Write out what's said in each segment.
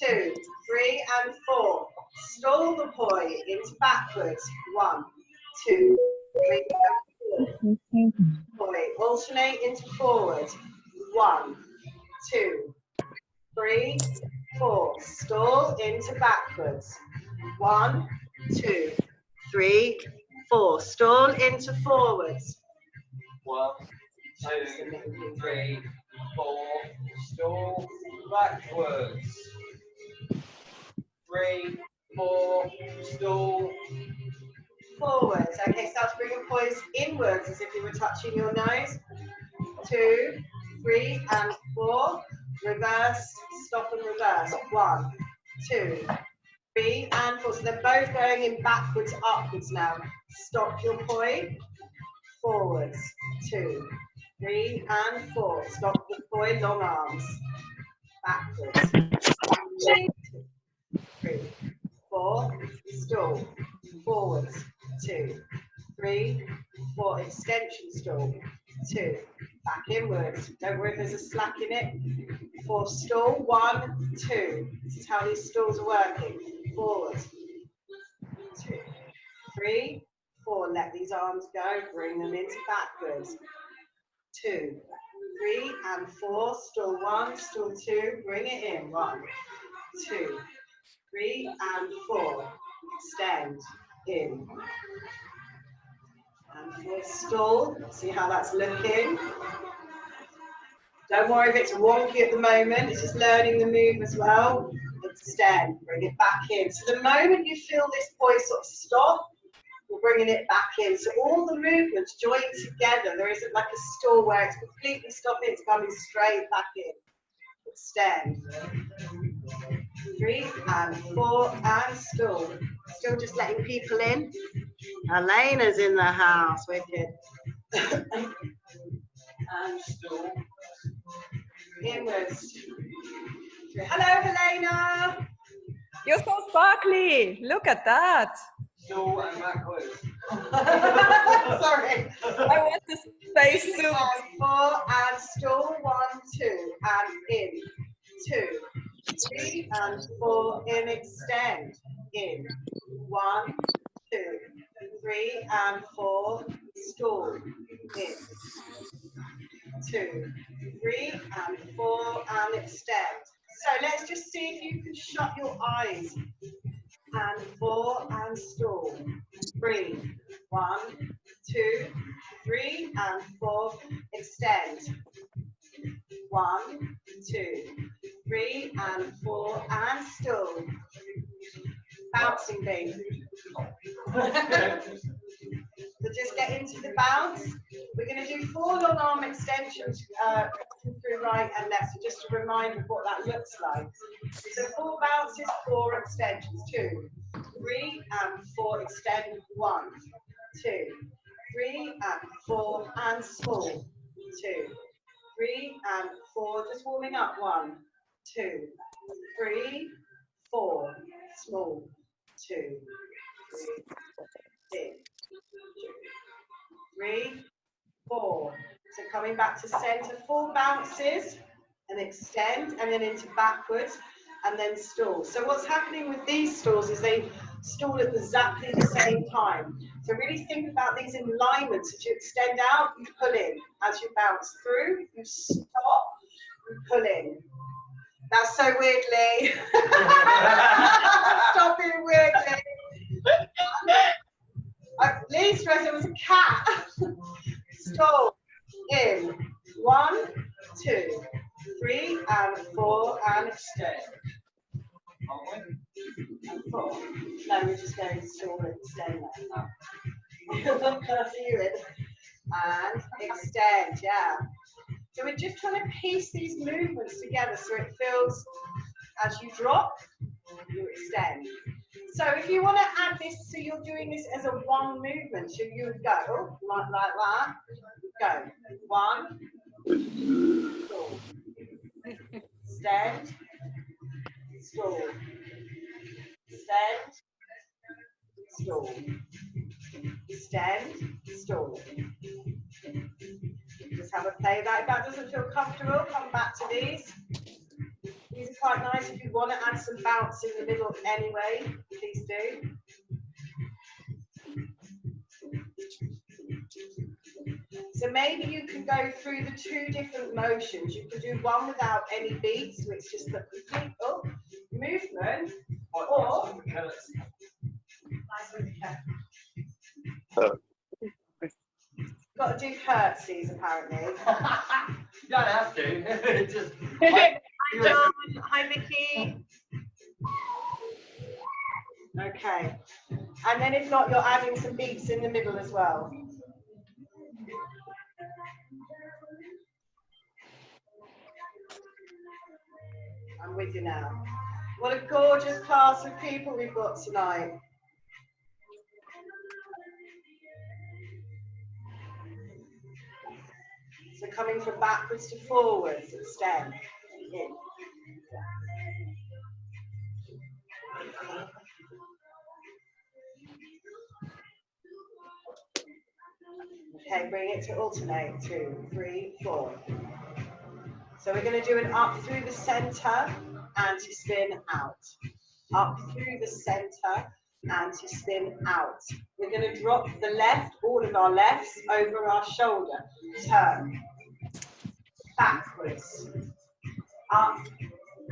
2, 3 and 4. Stall the poi into backwards. 1, 2, 3 and 4. Poi, alternate into forward. 1, 2, 3, 4. Stall into backwards. 1, 2, 3, 4. Stall into forwards. 1, 2, 3, 4. Stall backwards. 3, 4. Stall Forwards. Okay, start to bring your poise inwards as if you were touching your nose. 2, 3 and 4. Reverse, stop and reverse. 1, 2, 3 and 4. So they're both going in backwards, upwards now. Stop your poi. Forwards. 2, 3 and 4. Stop the poi, long arms. Backwards. 2, 3, 4. Stall. Forwards. 2, 3, 4. Extension stall. 2. Back inwards. Don't worry if there's a slack in it. 4. Stall. 1, 2. This is how these stalls are working. Forward. 2, 3, 4. Let these arms go. Bring them into backwards. 2, 3 and 4. Stall 1. Stall 2. Bring it in. 1, 2, 3 and 4. Extend in. And 4. Stall. See how that's looking. Don't worry if it's wonky at the moment. It's just learning the move as well. Extend. Bring it back in. So the moment you feel this poi sort of stop, we're bringing it back in. So all the movements join together. There isn't like a stall where it's completely stopping. It's coming straight back in. Extend. 3 and 4 and stall. Still just letting people in. Elena's in the house. Wicked. And stall. Inwards. Hello, Helena. You're so sparkly. Look at that. stall and backwards. Sorry. I want to say soup. And 4 and stall. 1, 2 and in. 2, 3 and 4 in. Extend. In. 1, 2, 3 and 4. Stall. In. 2, 3 and 4 and extend. So let's just see if you can shut your eyes. And 4 and stall. 3, 1, 2, 3 and 4. Extend. 1, 2, 3 and 4 and stall. Bouncing baby. So just get into the bounce. We're going to do 4 long arm extensions through right and left. So just a reminder of what that looks like. So 4 bounces, 4 extensions. 2, 3 and 4 extend. 1, 2, 3 and 4 and small. 2, 3 and 4. Just warming up. 1, 2, 3, 4. Small. 2, 3, 6. 3, 4. So coming back to center, 4 bounces and extend, and then into backwards, and then stall. So what's happening with these stalls is they stall at exactly the same time. So really think about these in alignments. As you extend out, you pull in. As you bounce through, you stop, you pull in. That's so weirdly. Stop being weirdly. At least it was a cat. Stall. In. 1, 2, 3 and 4 and extend. And 4. No, we're just going to stall and extend now. And extend, yeah. So we're just trying to piece these movements together so it feels as you drop, you extend. So if you want to add this, so you're doing this as a one movement, so you would go like that, go 1, stall, extend, stall, extend, stall, extend, stall. Just have a play of that. If that doesn't feel comfortable, come back to these. These are quite nice. If you want to add some bounce in the middle anyway, please do. So maybe you can go through the 2 different motions. You can do one without any beats, which is the complete movement, or got to do curtsies apparently. You don't have to. Just Hi John, hi Vicky. Okay, and then if not, you're adding some beats in the middle as well. I'm with you now. What a gorgeous class of people we've got tonight. So coming from backwards to forwards and stem. In. Okay, bring it to alternate. 2, 3, 4. So we're going to do an up through the center, anti-spin out. Up through the center, anti-spin out. We're going to drop the left, all of our lefts, over our shoulder. Turn. Backwards. Up,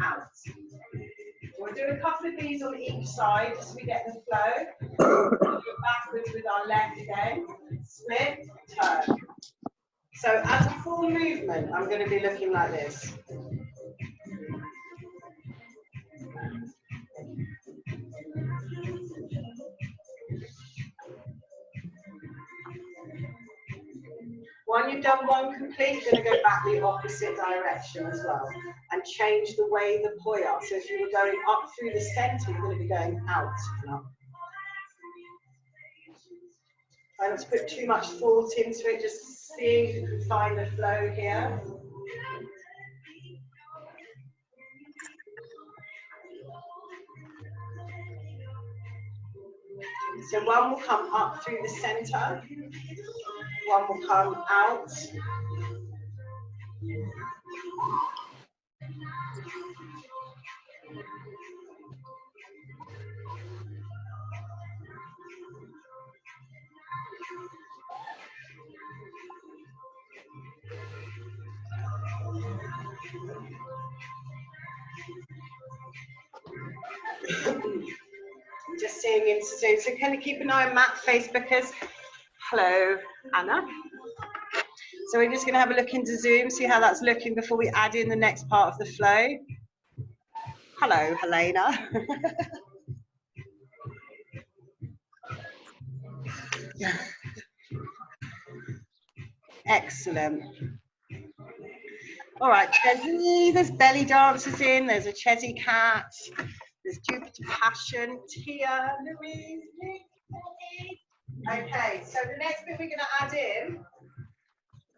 out. We'll do a couple of these on each side just so we get the flow. We'll go backwards with our left again. Split, turn. So as a full movement, I'm going to be looking like this. When you've done one complete, you're going to go back the opposite direction as well and change the way the poi are. So if you were going up through the center, you're going to be going out and up. I don't put too much thought into it, just seeing if you can find the flow here. So one will come up through the center, one will come out. Just seeing into Zoom. So can you keep an eye on Matt Facebookers? Hello, Anna. So we're just going to have a look into Zoom, see how that's looking before we add in the next part of the flow. Hello, Helena. Excellent. All right, Chesney, there's belly dancers in, there's a Chesney cat, there's Jupiter Passion, Tia, Louise, Nick, okay, so the next bit we're going to add in,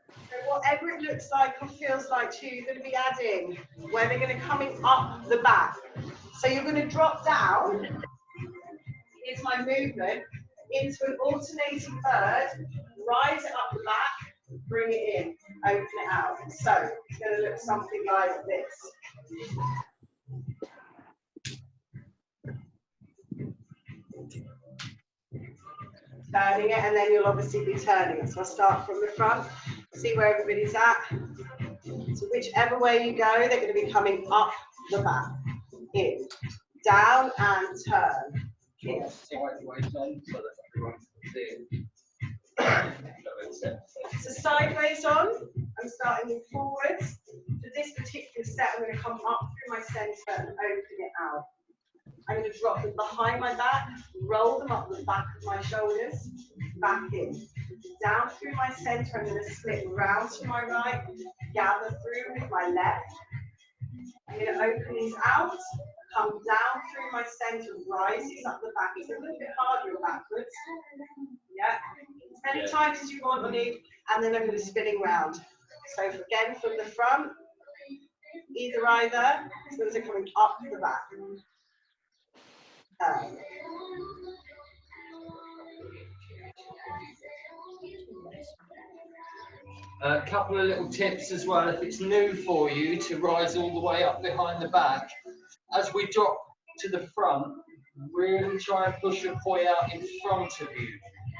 so whatever it looks like or feels like to you, you're going to be adding when they're going to coming up the back. So you're going to drop down, here's my movement, into an alternating bird, rise it up the back, bring it in, open it out. So it's going to look something like this. Turning it, and then you'll obviously be turning it. So I'll start from the front, see where everybody's at. So whichever way you go, they're going to be coming up the back, in, down and turn. In. So sideways on, I'm starting forwards. For this particular set, I'm going to come up through my centre and open it out. I'm going to drop them behind my back, roll them up the back of my shoulders, back in. Down through my centre, I'm going to split round to my right, gather through with my left. I'm going to open these out, come down through my centre, rises up the back. It's a little bit harder backwards. Yeah. As many times as you want on it, and then I'm going to spinning round. So again, from the front, either, as long as they're coming up the back. A couple of little tips as well, if it's new for you to rise all the way up behind the back, as we drop to the front, really try and push your poi out in front of you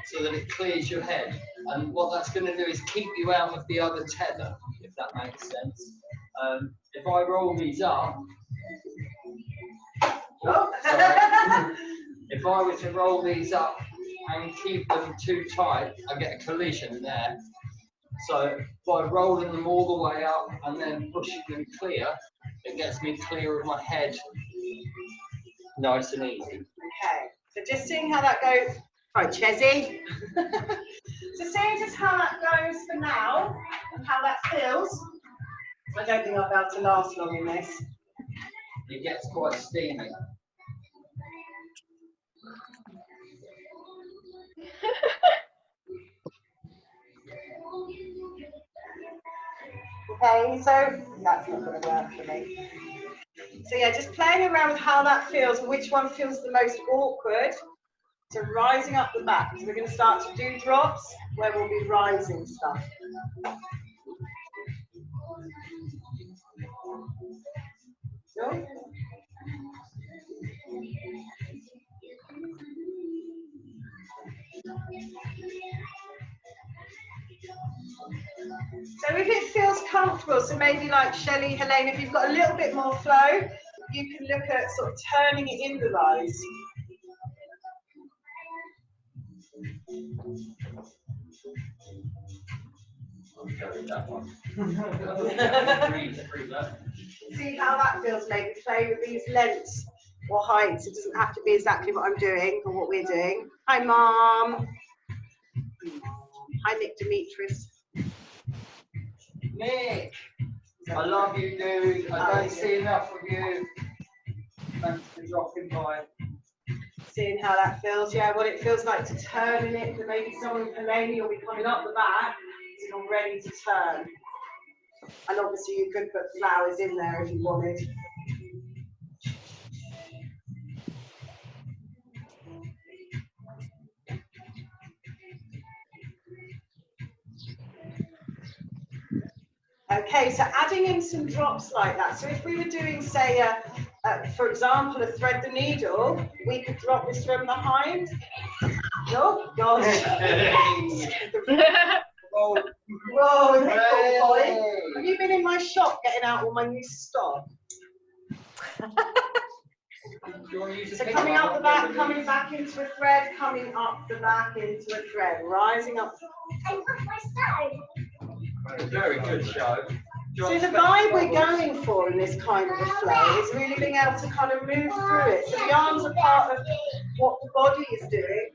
so that it clears your head. And what that's going to do is keep you out of the other tether, if that makes sense. If I roll these up, if I were to roll these up and keep them too tight, I get a collision there. So by rolling them all the way up and then pushing them clear, it gets me clear of my head, nice and easy. Okay, so just seeing how that goes. Right, Chezzy. So seeing just how that goes for now and how that feels. I don't think I'll be able to last long in this. It gets quite steamy. Okay, so that's not going to work for me. So yeah, just playing around with how that feels and which one feels the most awkward. So rising up the back. So we're going to start to do drops where we'll be rising stuff. Sure. So if it feels comfortable, so maybe like Shelley, Helene, if you've got a little bit more flow, you can look at sort of turning it in the rise. See how that feels, maybe play with these lengths or heights. It doesn't have to be exactly what I'm doing or what we're doing. Hi, Mom. Hi, Nick Demetris. Nick, I love you, dude. I don't see enough of you. Thanks for dropping by. Seeing how that feels, yeah, what it feels like to turn in it. So maybe someone, Helene, will be coming up the back, so you're ready to turn. And obviously you could put flowers in there if you wanted. Okay, so adding in some drops like that. So if we were doing, say, for example, a thread the needle, we could drop this from behind. Oh, gosh. Whoa, whoa, hey. Boy. Have you been in my shop getting out all my new stock? So coming up the back, coming back into a thread, coming up the back into a thread, rising up. I love my style. Very good show. So the vibe we're going for in this kind of a flow is really being able to kind of move through it. So the arms are part of what the body is doing.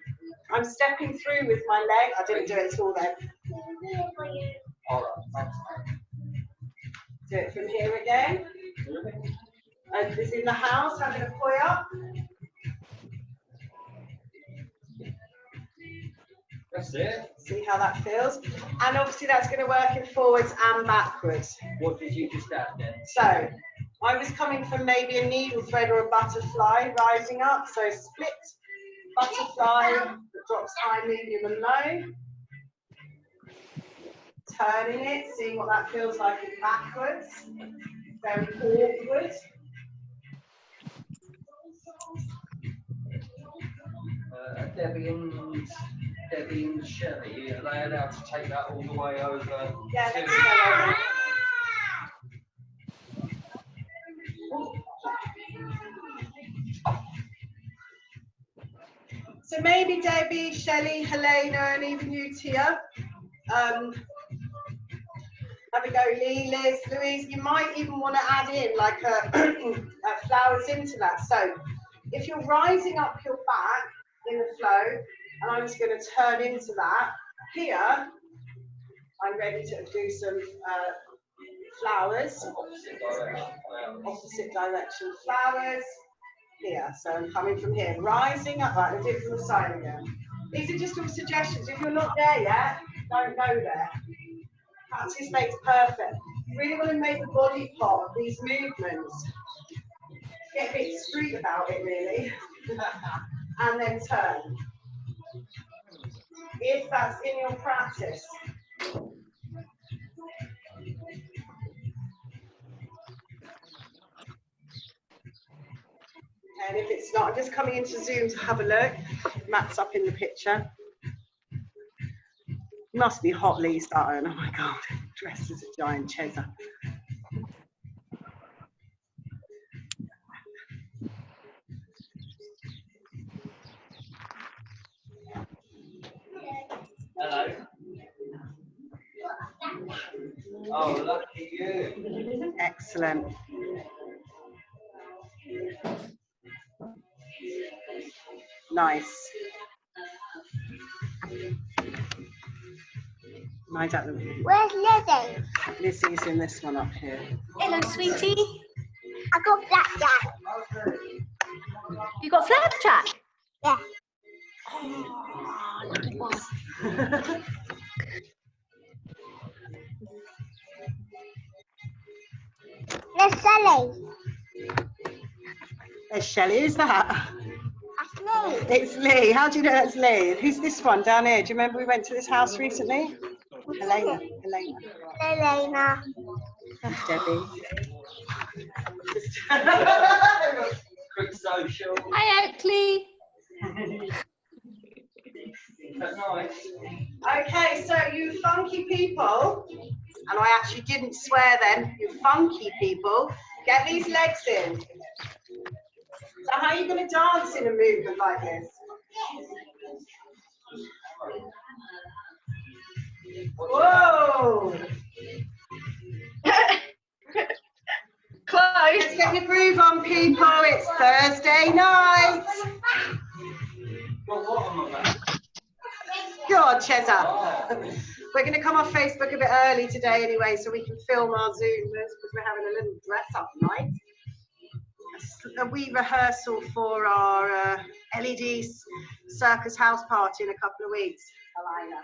I'm stepping through with my leg. I didn't do it at all then. Do it from here again. Is in the house, having a poi up. That's it. See how that feels. And obviously that's going to work in forwards and backwards. What did you just add then? So I was coming from maybe a needle thread or a butterfly, rising up. So split, butterfly, that drops high, medium and low. Turning it, seeing what that feels like in backwards. Very awkward. Debbie and Shelley, are they allowed to take that all the way over? Yeah, let's go over. So maybe Debbie, Shelley, Helena, and even you, Tia. Have a go, Lee, Liz, Louise. You might even want to add in like flowers into that. So if you're rising up your back in the flow, and I'm just going to turn into that, here, I'm ready to do some flowers. Opposite direction flowers. Here, so I'm coming from here, rising up, right, I'll do it from the side again. These are just all suggestions. If you're not there yet, don't go there. Practice makes perfect. You really want to make the body part of these movements. Get a bit street about it, really. And then turn. If that's in your practice. And if it's not, I'm just coming into Zoom to have a look. Matt's up in the picture. Must be hot, Lee Sutton. Oh my God, dressed as a giant cheddar. Hello. Oh, lucky you. Excellent. Nice. I don't know. Where's Lizzie? Lizzie's in this one up here. Hello, sweetie. I got blackjack. You got flapjack? Yeah. Oh, lucky boss. There's Sally. There's Shelley, who's that? That's me. It's Lee. How do you know that's Lee? Who's this one down here? Do you remember we went to this house recently? Helena. Elena. That's Debbie. Quick social. Hi, Oakley. That's nice. Okay, so you funky people, and I actually didn't swear then, you funky people, get these legs in. So how are you going to dance in a movement like this? Whoa! Close. Let's get your groove on, people. It's Thursday night. Well, what am I about? Go on, Cheza. We're going to come off Facebook a bit early today anyway, so we can film our Zoomers because we're having a little dress-up night. A wee rehearsal for our LED Circus house party in a couple of weeks. Alina.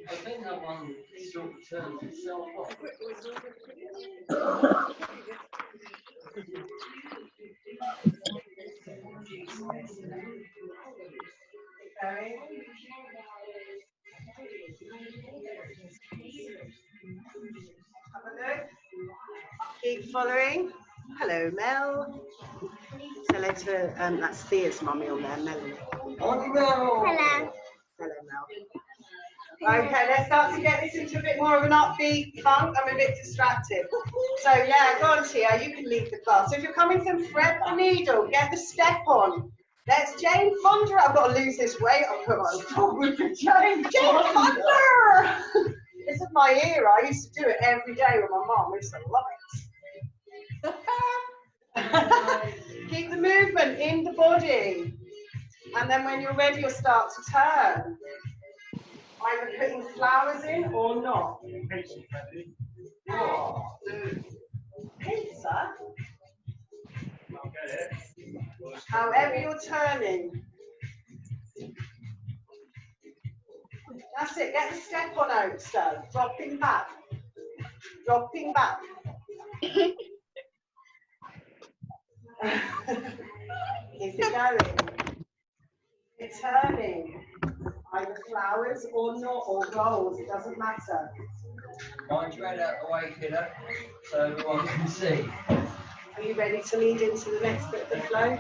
I think that one sort of turns itself off. Keep following. Hello, Mel. So let's, that's Thea's mummy on there, Melanie. On Mel. Hello. Hello, Mel. Okay, let's start to get this into a bit more of an upbeat funk. I'm a bit distracted. So yeah, go on, Tia, you can lead the class. So if you're coming from thread the needle, get the step on. Let's Jane Fonda. I've got to lose this weight. I'll put on with the Jane Fonda. This is my era. I used to do it every day with my mum. I used to love it. Keep the movement in the body. And then when you're ready, you'll start to turn. Either putting flowers in or not. Oh, pizza? However you're turning. That's it. Get the step on out, so dropping back. Dropping back. Keep it going. You're turning. Either flowers or not, or rolls, it doesn't matter. Mine's right out the way, kiddo, so everyone can see. Are you ready to lead into the next bit of the flow?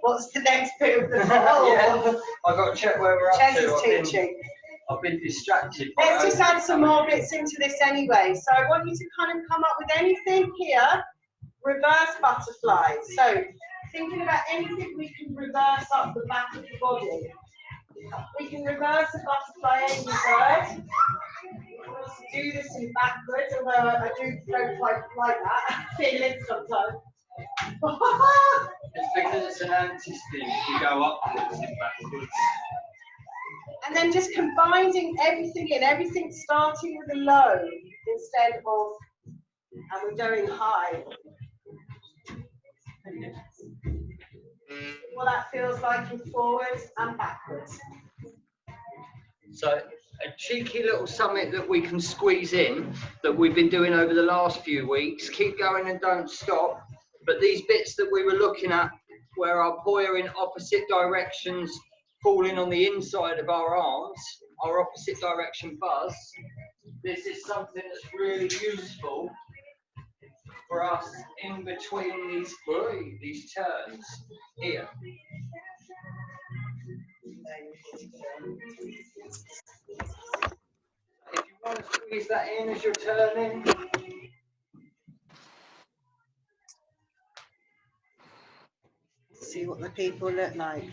What's the next bit of the flow? Yeah, I've got to check where we're up Ches to. is teaching. I've been distracted. By Let's just add some more bits into this anyway. So I want you to kind of come up with anything here, reverse butterflies. So thinking about anything we can reverse up the back of the body. We can reverse a butterfly any bird. Do this in backwards, although I don't quite like that. I feel it sometimes. It's because it's an anti-spin. You go upwards and backwards. And then just combining everything in, everything starting with a low instead of, and we're going high. What that feels like in forwards and backwards. So a cheeky little something that we can squeeze in that we've been doing over the last few weeks. Keep going and don't stop. But these bits that we were looking at where our poi are in opposite directions, falling on the inside of our arms, our opposite direction buzz, this is something that's really useful for us in between these turns here. If you want to squeeze that in as you're turning. See what the people look like.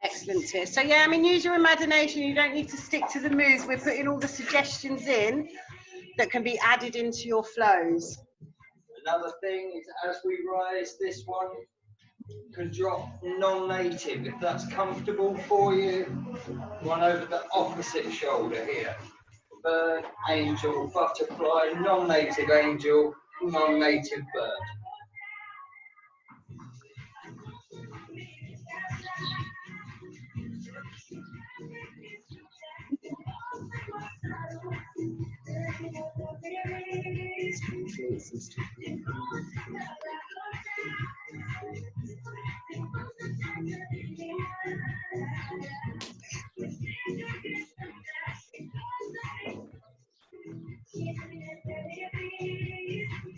Excellent tip. So yeah, I mean, use your imagination. You don't need to stick to the moves. We're putting all the suggestions in that can be added into your flows. Another thing is, as we rise, this one can drop non-native. If that's comfortable for you, one over the opposite shoulder here. Bird, angel, butterfly, non-native angel, non-native bird.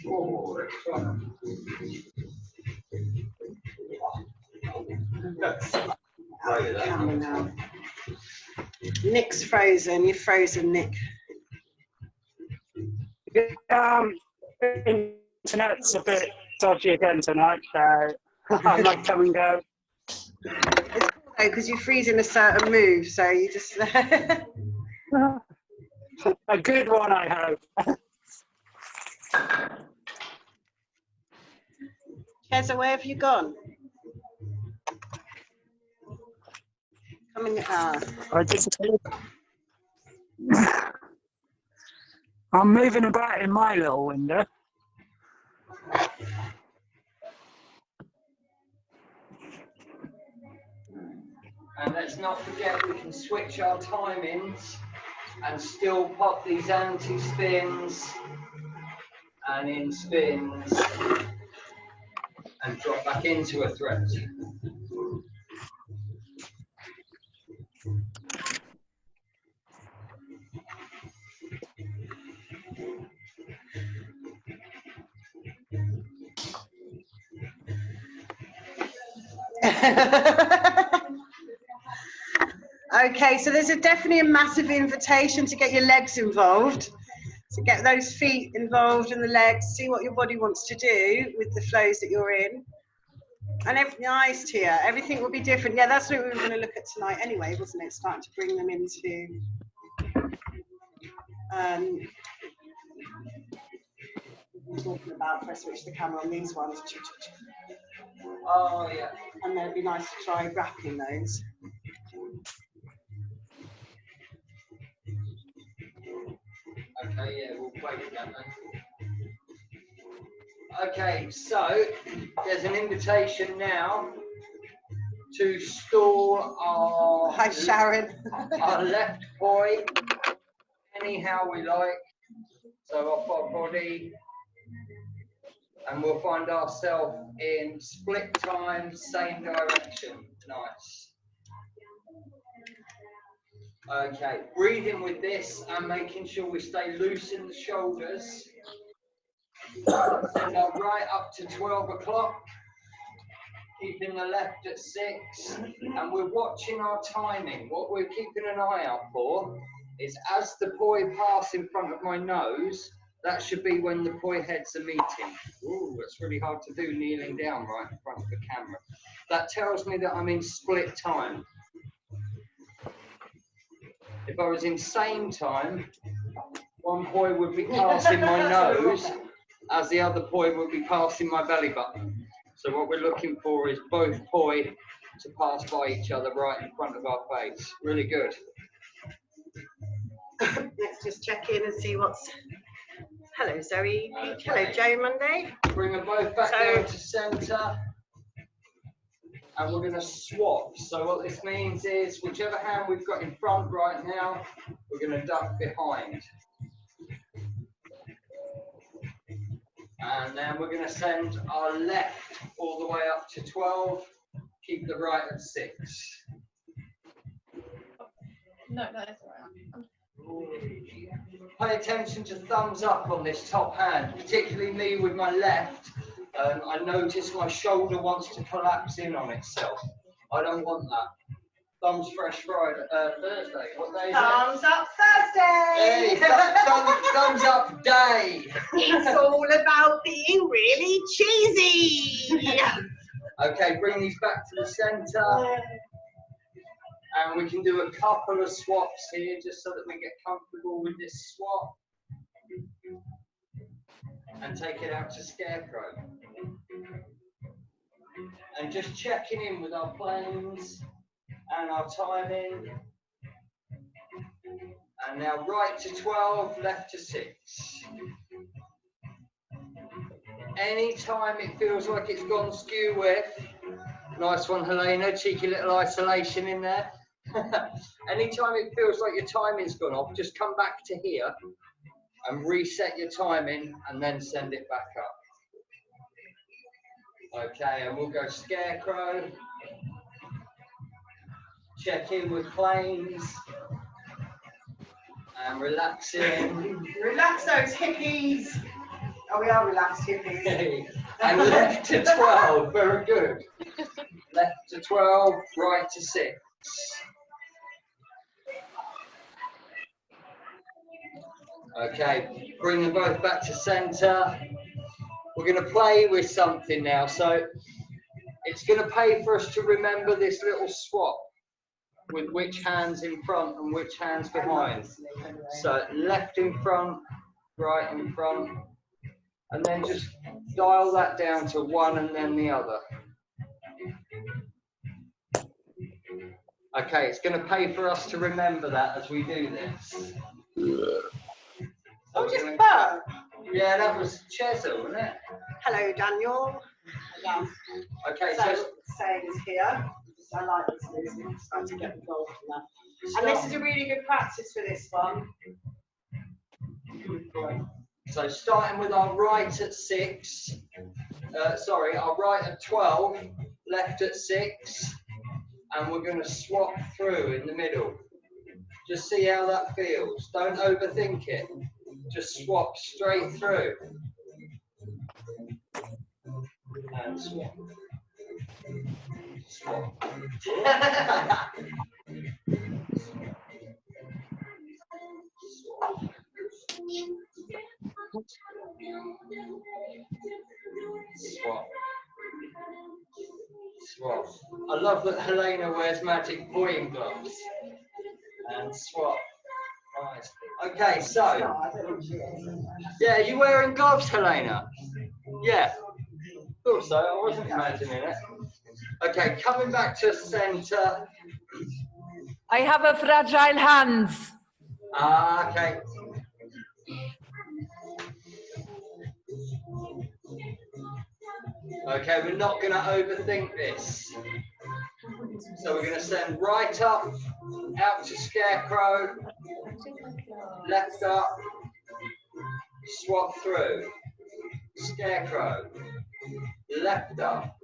Oh, that's fun. Camera now. Nick's frozen. You're frozen, Nick. Internet's a bit dodgy again tonight, so I might come and go. It's cool though, because you freeze in a certain move, so you just. A good one, I hope. Keza, where have you gone? Coming. I disappeared. I'm moving about in my little window. And let's not forget we can switch our timings and still pop these anti-spins and in spins and drop back into a threat. Okay, so there's definitely a massive invitation to get your legs involved. So get those feet involved and the legs, see what your body wants to do with the flows that you're in. And nice, Tia, everything will be different. Yeah, that's what we were going to look at tonight anyway, wasn't it? Starting to bring them into talking about, press switch the camera on these ones. Oh, yeah. And then it'd be nice to try wrapping those. Okay, yeah, we'll play with that then. Okay, so there's an invitation now to store our, Hi, Sharon. our left poi anyhow we like. So off our body, and we'll find ourselves in split time, same direction. Nice. Okay, breathing with this and making sure we stay loose in the shoulders. Send our right up to 12 o'clock, keeping the left at 6, and we're watching our timing. What we're keeping an eye out for is as the poi pass in front of my nose, that should be when the poi heads are meeting. Ooh, that's really hard to do kneeling down right in front of the camera. That tells me that I'm in split time. If I was in same time, one poi would be passing my nose as the other poi would be passing my belly button. So what we're looking for is both poi to pass by each other right in front of our face. Really good. Let's just check in and see what's... Hello, Zoe. Okay. Hello, Joe Monday. Bring them both back down to centre. and we're going to swap. So what this means is whichever hand we've got in front right now, we're going to duck behind. And then we're going to send our left all the way up to 12, keep the right at 6. No, that's all right. Pay attention to thumbs up on this top hand, particularly me with my left. I notice my shoulder wants to collapse in on itself. I don't want that. Thumbs fresh Friday, Thursday. What day is it? Thumbs up Thursday! Hey, thumbs up day! It's all about being really cheesy! Okay, bring these back to the centre. And we can do a couple of swaps here just so that we get comfortable with this swap. And take it out to Scarecrow. And just checking in with our planes and our timing. And now right to 12, left to 6. Anytime it feels like it's gone skew with, nice one Helena, cheeky little isolation in there. Anytime it feels like your timing's gone off, just come back to here and reset your timing and then send it back up. Okay, and we'll go Scarecrow. Check in with planes. And relaxing. Relax those hippies. Oh, we are relaxed hippies. And left to 12, very good. Left to 12, right to 6. Okay, bring them both back to centre. We're going to play with something now, so it's going to pay for us to remember this little swap with which hands in front and which hands behind. So left in front, right in front, and then just dial that down to one and then the other. Okay, it's going to pay for us to remember that as we do this. Oh, just burp. Yeah, that was Chesil, wasn't it? Hello, Daniel. Okay, So, so sayings here. I like this music. I'm starting to get involved in that. And this is a really good practice for this one. So starting with our right at 6, our right at 12, left at 6, and we're going to swap through in the middle. Just see how that feels. Don't overthink it. Just swap straight through. And swap. Swap. Swap. Swap. I love that Helena wears magic pointing gloves. And swap. Nice. Okay, so. Yeah, are you wearing gloves, Helena? Yeah. Thought so. I wasn't imagining it. Okay, coming back to centre. I have a fragile hands. Ah, okay. Okay, we're not going to overthink this. So we're going to send right up, out to Scarecrow, left up, swap through, Scarecrow, left up,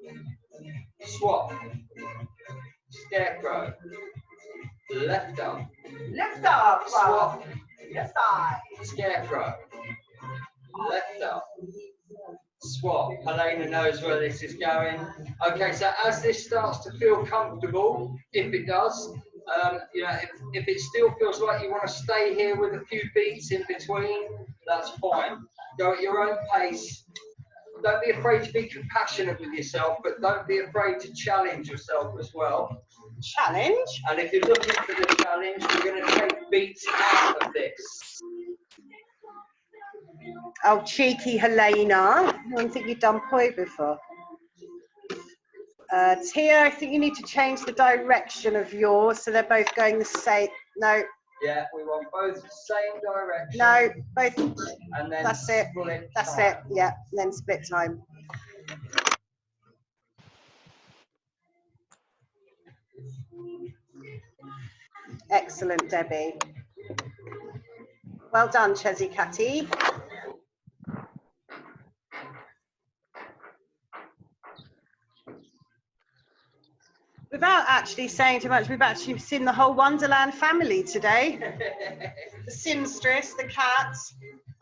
swap, Scarecrow, left up, Swap. Left side. Scarecrow, left up, swap. Helena knows where this is going. Okay, so as this starts to feel comfortable, if it does, you know, if it still feels like you want to stay here with a few beats in between, that's fine. Go at your own pace. Don't be afraid to be compassionate with yourself, but don't be afraid to challenge yourself as well. Challenge. And if you're looking for the challenge, we're going to take beats out of this. Oh, cheeky Helena. I don't think you've done Poi before. Tia, I think you need to change the direction of yours so they're both going the same. No. Yeah, we want both the same direction. No, both. And then That's it. split That's time. it. Yeah, and then split time. Excellent, Debbie. Well done, Chezzy Catty. Without actually saying too much, we've actually seen the whole Wonderland family today. The seamstress, the cat,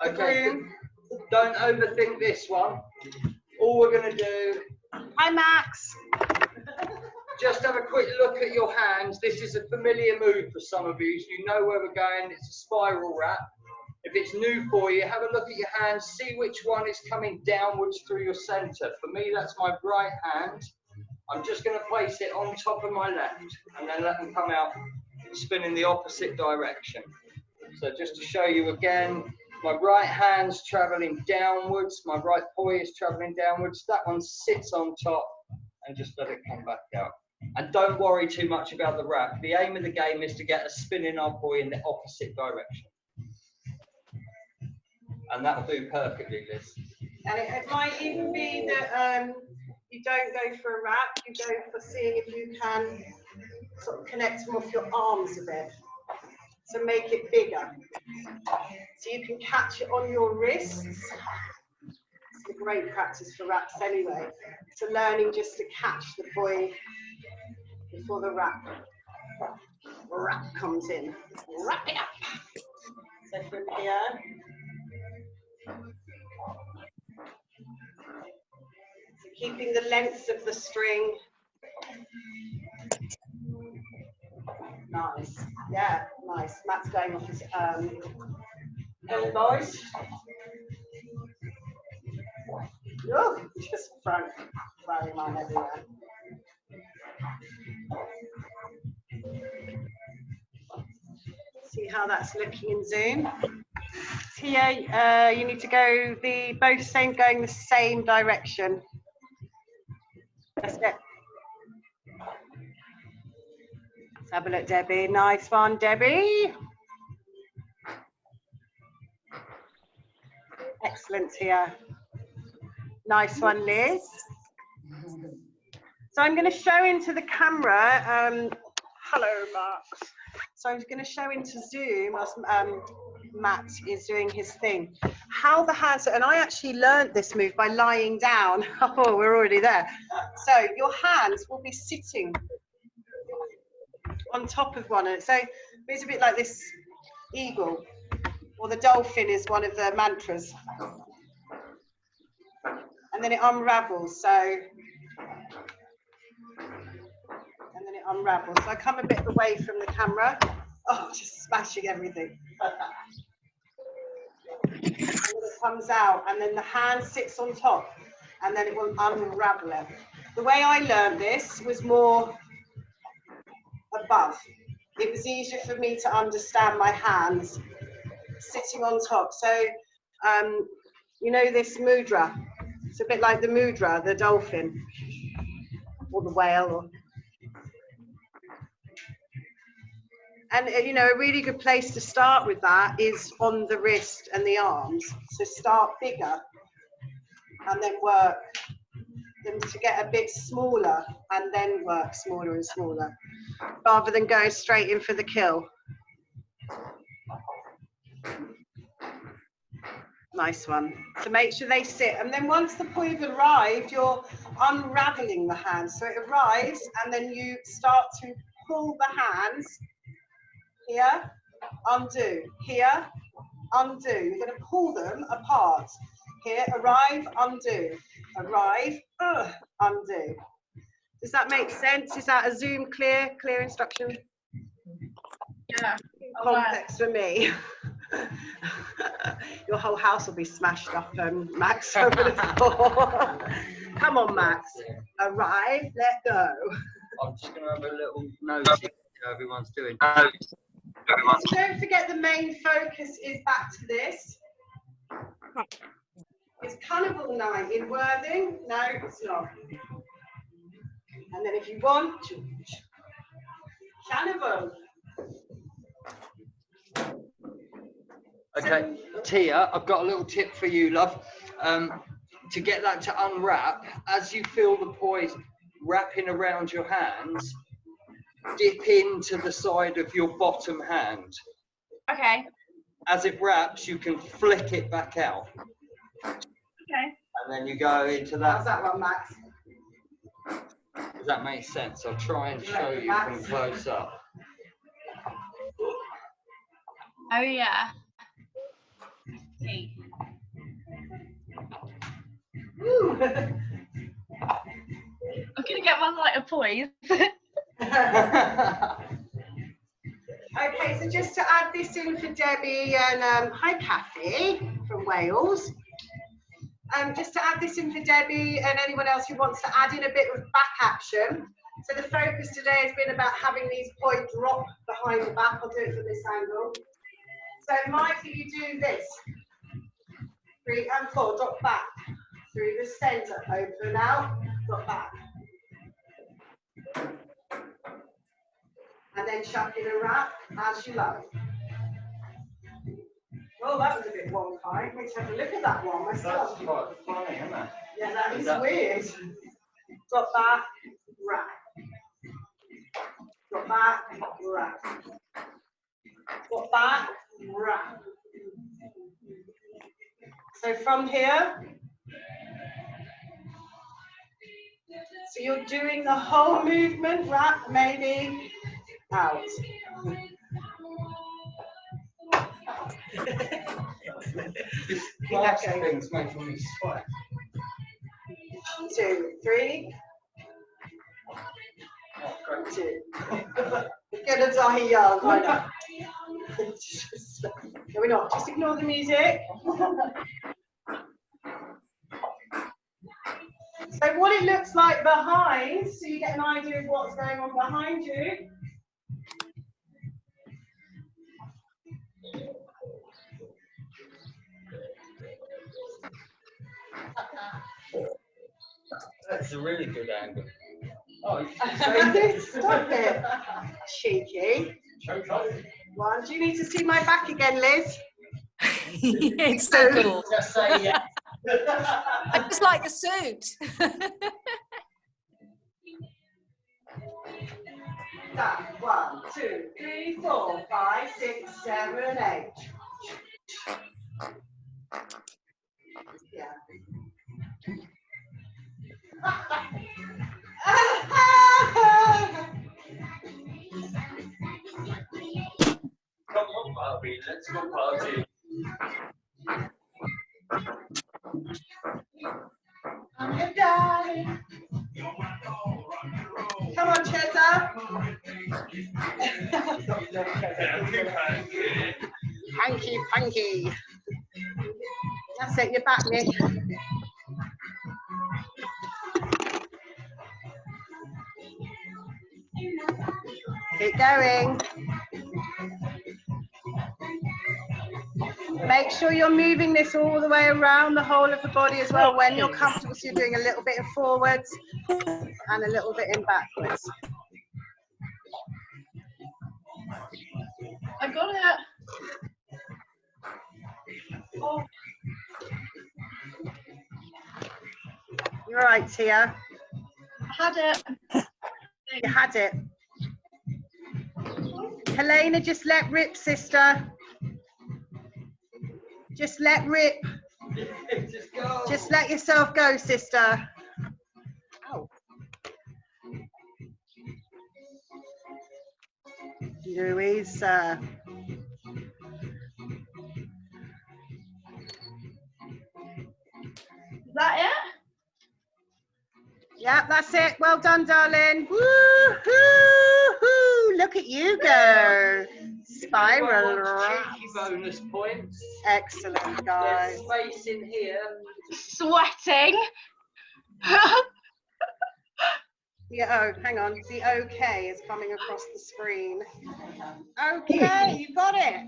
the groom. Don't overthink this one. All we're going to do... Hi, Max. Just have a quick look at your hands. This is a familiar move for some of you. You know where we're going. It's a spiral wrap. If it's new for you, have a look at your hands. See which one is coming downwards through your centre. For me, that's my right hand. I'm just going to place it on top of my left and then let them come out, spin in the opposite direction. So just to show you again, my right hand's travelling downwards. My right poi is travelling downwards. That one sits on top and just let it come back out. And don't worry too much about the wrap. The aim of the game is to get a spinning our poi in the opposite direction. And that'll do perfectly, Liz. And it might even be that you don't go for a wrap, you go for seeing if you can sort of connect them off your arms a bit. So make it bigger. So you can catch it on your wrists. It's a great practice for wraps anyway. So learning just to catch the poi before the wrap comes in. Wrap it up. So from here. So keeping the length of the string. Nice. Yeah, nice. Matt's going off his elbows. Oh, just throwing mine everywhere. See how that's looking in Zoom. Tia, you need to go going the same direction. That's it. Let's have a look, Debbie. Nice one, Debbie. Excellent, Tia. Nice one, Liz. So I'm going to show into the camera. Hello, Max. So I'm going to show into Zoom as Matt is doing his thing. How the hands, and I actually learned this move by lying down. Oh, we're already there. So your hands will be sitting on top of one another. So it's a bit like this eagle, or the dolphin is one of the mantras. And then it unravels. So, and then it unravels. So I come a bit away from the camera. Oh, just smashing everything. And then it comes out, and then the hand sits on top, and then it will unravel it. The way I learned this was more above. It was easier for me to understand my hands sitting on top. So, you know this mudra? It's a bit like the mudra, the dolphin, or the whale. Or... And, you know, a really good place to start with that is on the wrist and the arms. So start bigger and then work them to get a bit smaller and then work smaller and smaller, rather than going straight in for the kill. Nice one. So make sure they sit. And then once the poi have arrived, you're unraveling the hands. So it arrives and then you start to pull the hands. Here, undo. Here, undo. You're going to pull them apart. Here, arrive, undo. Arrive, undo. Does that make sense? Is that a Zoom clear instruction? Yeah. Complex for me. Your whole house will be smashed up, Max, over the floor. Come on, Max. Arrive, let go. I'm just going to have a little nose see how everyone's doing. So don't forget the main focus is back to this. It's carnival night in Worthing. No, it's not. And then if you want, carnival. Okay, Tia, I've got a little tip for you, love. To get that to unwrap, as you feel the poi wrapping around your hands, dip into the side of your bottom hand. Okay. As it wraps, you can flick it back out. Okay. And then you go into How's that. that one, Max? Does that make sense? I'll try and show you from close up. Oh yeah. Okay. Woo. I'm gonna get one lighter poise. Okay, so just to add this in for Debbie and hi Kathy from Wales. Just to add this in for Debbie and anyone else who wants to add in a bit of back action. So the focus today has been about having these poi drop behind the back. I'll do it from this angle. So Mike, if you do this, 3 and 4, drop back through the centre, open out, drop back. And then chuck in a wrap as you like. Oh, that was a bit wonky. I need to have a look at that one myself. That's quite funny, isn't it? Yeah, that is weird. Drop back, wrap. Drop back, wrap. Drop back, wrap. So from here, so you're doing the whole movement, wrap, maybe, out. This glass thing's making me sweat. 2, 3. 2. You're gonna die young, I know. No, we're not. Just ignore the music. So what it looks like behind, so you get an idea of what's going on behind you. That's a really good angle. Oh, Stop it. Cheeky. One. Do you need to see my back again, Liz? It's so cool. Just say yeah. I just like the suit. Done. 1, 2, 3, 4, 5, 6, 7, 8. Yeah. Come on, Barbie, let's go party. I'm your darling. Come on, Chester. Hanky panky. That's it, you're back, Nick. Keep going. Make sure you're moving this all the way around the whole of the body as well when you're comfortable. So you're doing a little bit of forwards and a little bit in backwards. I got it. Oh. You're right, Tia. I had it. You had it. Helena, just let rip, sister. Just let rip. Just go. Just let yourself go, sister. Ow. Louisa. Is that it? Yeah, that's it. Well done, darling. Woo-hoo-hoo. Look at you go. Spiral. Cheeky bonus points. Excellent, guys. There's space in here. Sweating. Yeah, oh, hang on. The OK is coming across the screen. Okay, you got it.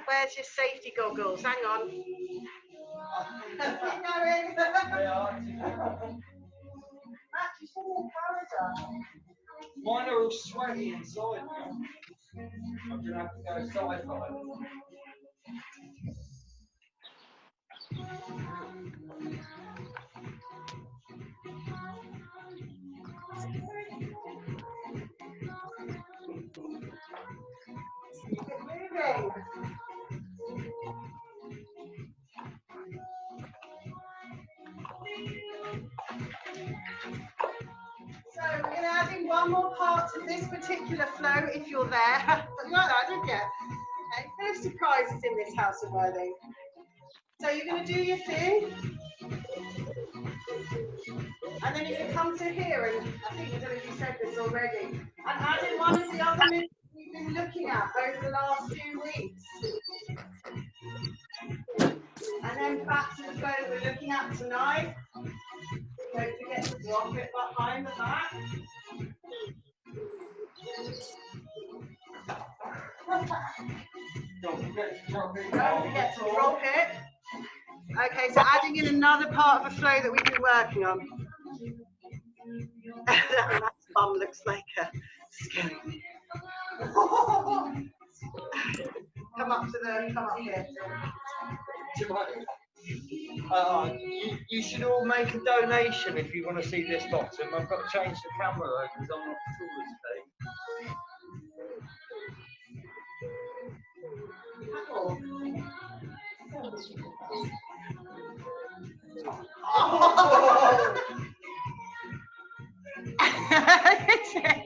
Where's your safety goggles? Hang on. Keep going. Mine are all sweaty inside now. I'm gonna have to go side by. Moving. So we're going to add in one more part to this particular flow if you're there. You like that, didn't you? Okay, full of surprises in this house of Worthing. So you're going to do your thing. And then you can come to here, and I think I don't know if you said this already, and add in one of the other movements we've been looking at over the last few weeks. And then back to the flow that we're looking at tonight. Don't forget to drop it behind the back. Don't forget to drop it. Okay, so adding in another part of the flow that we've been working on. That bum looks like a scary. Come up here. You should all make a donation if you want to see this bottom. I've got to change the camera though because I'm not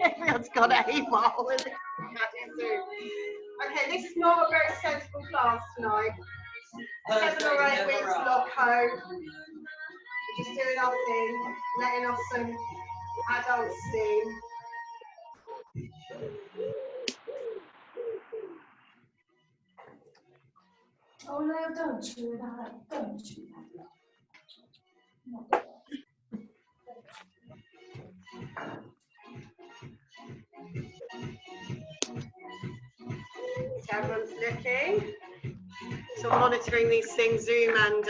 Everyone's got a mile with it. Okay, this is not a very sensible class tonight. 7 or 8 weeks loco. Just doing our thing, letting off some adult steam. Oh no, don't do that. Don't do that. So everyone's looking. So I'm monitoring these things, Zoom, and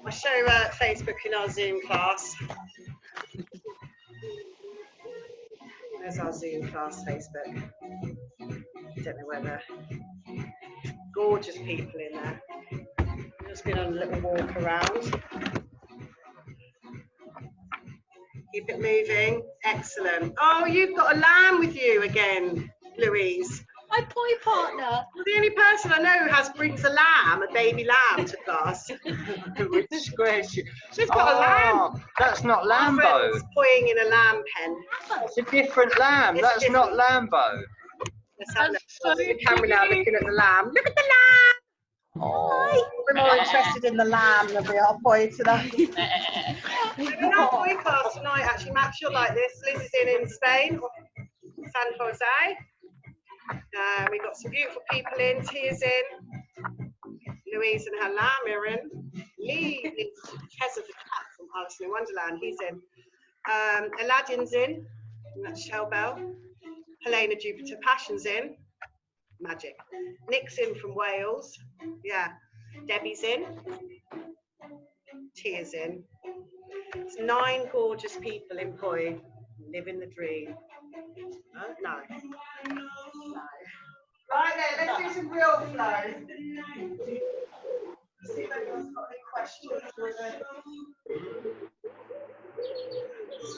I show Facebook in our Zoom class. There's our Zoom class, Facebook. Don't know whether. Gorgeous people in there. I've just been on a little walk around. Keep it moving. Excellent. Oh, you've got a lamb with you again, Louise. My poi partner. You're the only person I know who brings a lamb, a baby lamb, to class. With squares. She's got a lamb. That's not My Lambo. friend's poying in a lamb pen. It's a different lamb. It's That's not Lambo. Let's have a look. So The camera now cute. looking at the lamb. Look at the lamb. Oh. We're more interested in the lamb than we are poi tonight. We're in our poi class tonight, actually. Max, you'll like this. Liz is in Spain, San Jose. We've got some beautiful people in. Tia's in. Louise and her lamb are in. Lee is Tez of the cat from Alice in Wonderland. He's in. Aladdin's in. And that's Shell Bell. Helena Jupiter Passion's in. Magic. Nick's in from Wales. Yeah. Debbie's in. Tia's in. It's 9 gorgeous people in Poi. Living the dream. No. Right then, let's do some real flow. See if anyone's got any questions.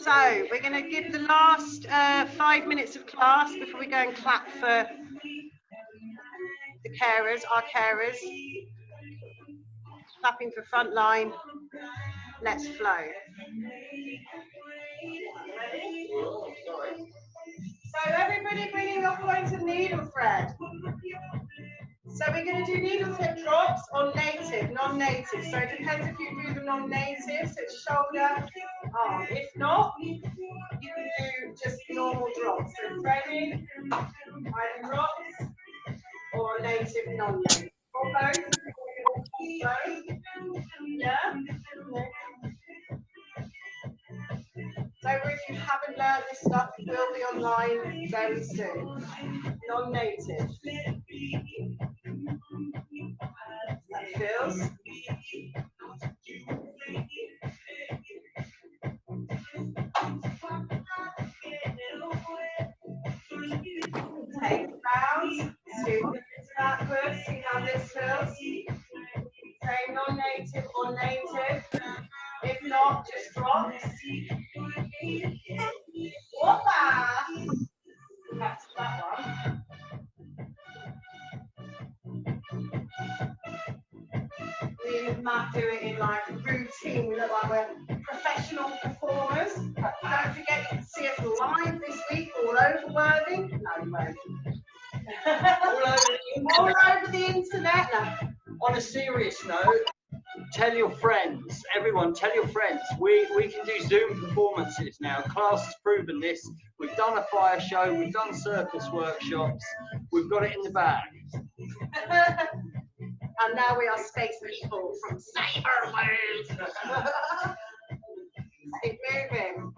So, we're going to give the last 5 minutes of class before we go and clap for the carers, our carers. Clapping for frontline. Let's flow. Ready? So everybody bringing your points of needle thread. So we're going to do needle thread drops on native, non-native. So it depends if you do the non-native, so it's shoulder, arm. If not, you can do just normal drops. So threading, either drops or native, non-native. Or both. Both. Yeah. So if you haven't learned this stuff, it will be online very soon. Non-native. That feels. Take the bounce, scoop it backwards, see how native or native. If not, just drops. Whoppa! That's that one. We might do it in like routine. We look like we're professional performers. Don't forget you can see us live this week all over Worthing. No, you won't. all over the internet. No. On a serious note, tell your friends, everyone, tell your friends. We can do Zoom performances now. Class has proven this. We've done a fire show, we've done circus workshops, we've got it in the bag. And now we are space people from Cyberworld. Keep moving.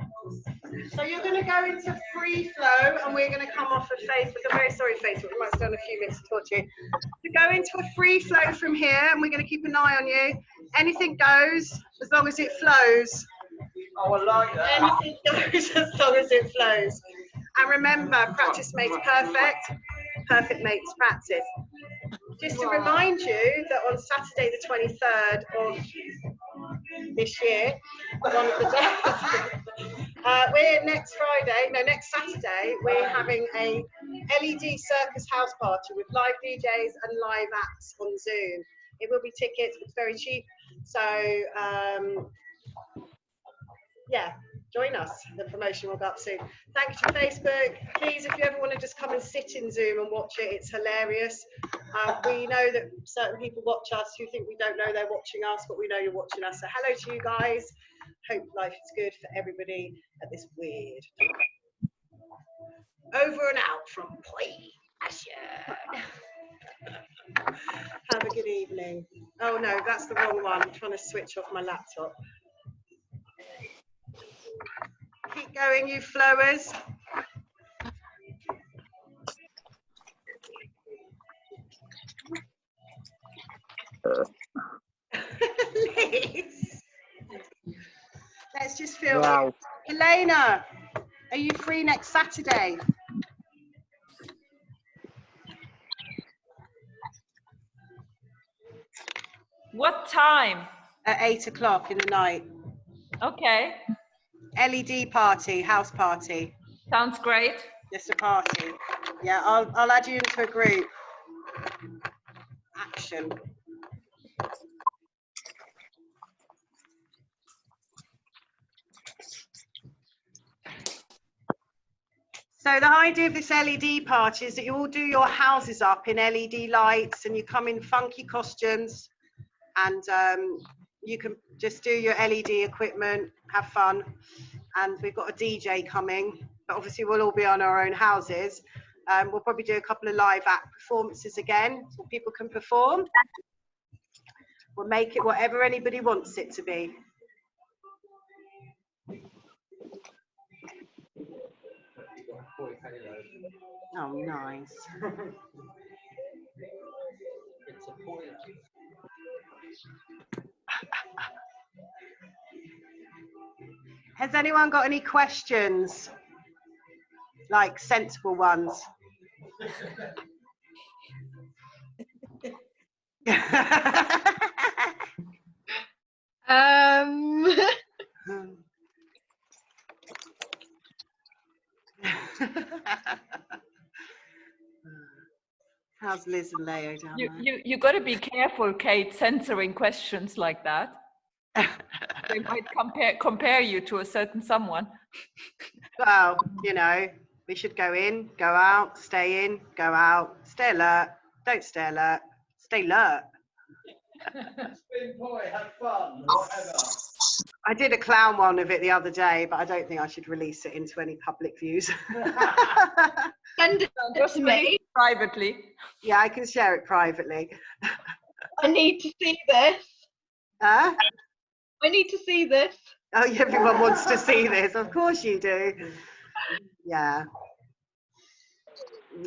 So you're going to go into free flow, and we're going to come off of Facebook. I'm very sorry, Facebook. We might have done a few minutes to talk to you. To go into a free flow from here, and we're going to keep an eye on you. Anything goes as long as it flows. Oh, I like that. Anything goes as long as it flows. And remember, practice makes perfect. Perfect makes practice. Just to remind you that on Saturday the 23rd of this year, one of the days, we're next Saturday, we're having a LED Circus house party with live DJs and live acts on Zoom. It will be tickets, it's very cheap. So, yeah, join us. The promotion will go up soon. Thank you to Facebook. Please, if you ever want to just come and sit in Zoom and watch it, it's hilarious. We know that certain people watch us who think we don't know they're watching us, but we know you're watching us. So hello to you guys. Hope life is good for everybody at this weird time. Over and out from Poi Passion. Have a good evening. Oh no, that's the wrong one. I'm trying to switch off my laptop. Keep going, you flowers. Liz. Let's just feel it. Helena, are you free next Saturday? What time? At 8 o'clock in the night. Okay. LED party, house party. Sounds great. Just a party. Yeah, I'll add you into a group. Action. So the idea of this LED party is that you all do your houses up in LED lights, and you come in funky costumes, and you can just do your LED equipment, have fun. And we've got a DJ coming, but obviously we'll all be on our own houses. We'll probably do a couple of live act performances again, so people can perform. We'll make it whatever anybody wants it to be. Oh, nice. Has anyone got any questions? Like sensible ones? How's Liz and Leo down there? You got to be careful, Kate, censoring questions like that. They might compare you to a certain someone. Well, you know, we should go in, go out, stay in, go out, stay alert, don't stay alert, stay alert. Have fun, whatever. I did a clown one of it the other day, but I don't think I should release it into any public views. Send it to me. Privately. Yeah, I can share it privately. I need to see this. Huh? I need to see this. Oh, everyone wants to see this. Of course you do. Yeah.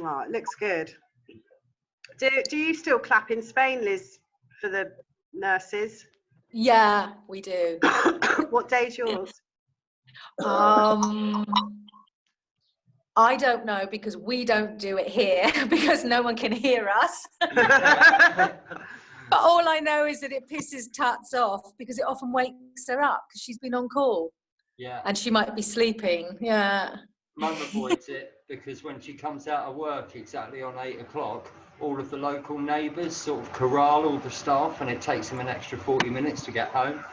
Oh, it looks good. Do you still clap in Spain, Liz, for the nurses? Yeah, we do. What day's yours? I don't know, because we don't do it here because no one can hear us. But all I know is that it pisses Tuts off because it often wakes her up because she's been on call. Yeah. And she might be sleeping. Yeah. Mum avoids it because when she comes out of work exactly on 8 o'clock, all of the local neighbours sort of corral all the staff and it takes them an extra 40 minutes to get home.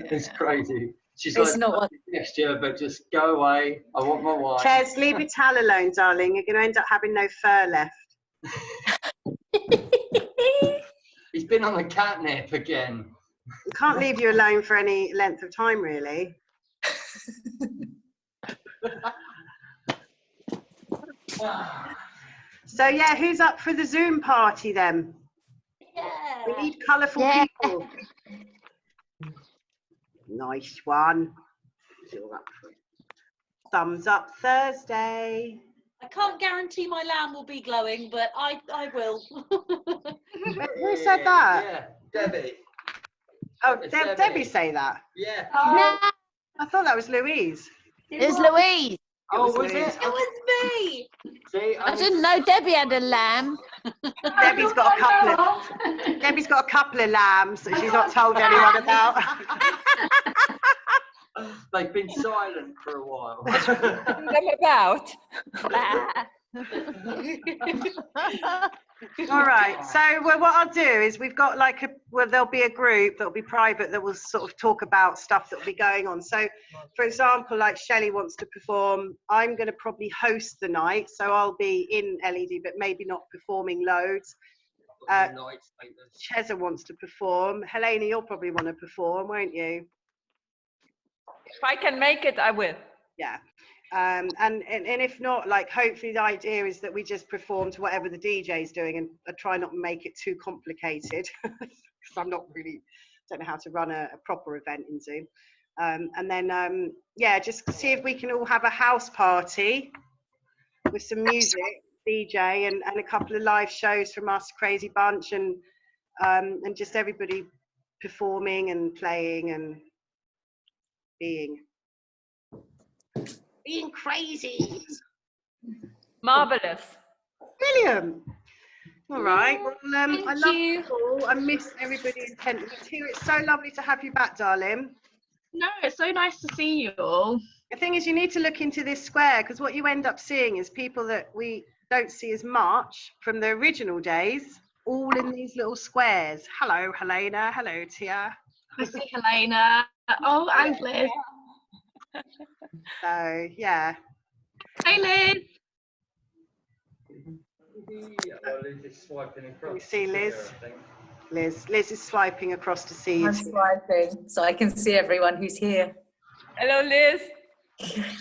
It's crazy. She's It's like, not what- next year, but just go away. I want my wine. Kes, leave your towel alone, darling. You're going to end up having no fur left. He's been on the catnip again. We can't leave you alone for any length of time, really. So, yeah, who's up for the Zoom party then? Yeah. We need colourful people. Nice one. You're up for it. Thumbs up Thursday. I can't guarantee my lamb will be glowing, but I will. Who said that? Yeah, Debbie. Oh, It's Debbie say that? Yeah. No, I thought that was Louise. it's Louise. Oh, was was Louise. it? It was me. See, I didn't know Debbie had a lamb. Debbie's got a couple of lambs that she's not told anyone about. They've been silent for a while. Them about. All right. So what I'll do is we've got there'll be a group that'll be private that will sort of talk about stuff that'll be going on. So, for example, like Shelley wants to perform, I'm going to probably host the night, so I'll be in LED, but maybe not performing loads. Cheza wants to perform. Helena, you'll probably want to perform, won't you? If I can make it, I will. Yeah. And if not, like, hopefully the idea is that we just perform to whatever the DJ's doing and try not to make it too complicated because I'm not really, don't know how to run a proper event in Zoom. And then, yeah, just see if we can all have a house party with some music, DJ, and a couple of live shows from us, Crazy Bunch, and just everybody performing and playing and being crazy. Marvelous. Brilliant. All right. Well, I Thank love you. you all. I miss everybody intently too. It's so lovely to have you back, darling. No, it's so nice to see you all. The thing is, you need to look into this square because what you end up seeing is people that we don't see as much from the original days, all in these little squares. Hello, Helena. Hello, Tia. I see Helena. Oh, and Liz. So, yeah. Hey, Liz. Can you see Liz? Liz is swiping across to see you. I'm swiping so I can see everyone who's here. Hello, Liz.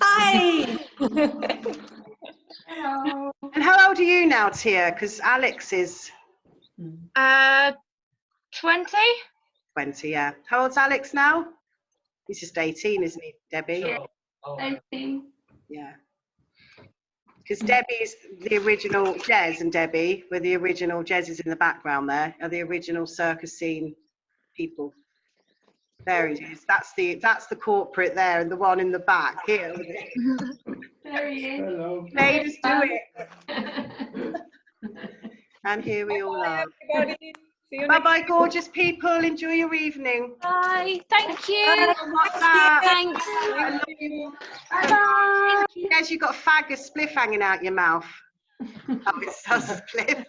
Hi! Hello. And how old are you now, Tia? Because Alex is 20? 20, yeah. How old's Alex now? He's just 18, isn't he, Debbie? Yeah. 18. Yeah. Because Debbie's the original, Jez and Debbie were the original, Jez is in the background there, are the original circus scene people. There he is. That's the corporate there, and the one in the back here. There he is. Hello. Made us do it. And here we all are. Everybody. See you next Bye-bye, gorgeous people. Enjoy your evening. Bye. Thank you. What's that? Thanks. I love you. Bye. Yes, you've got a fag of spliff hanging out your mouth. Oh, it's a spliff.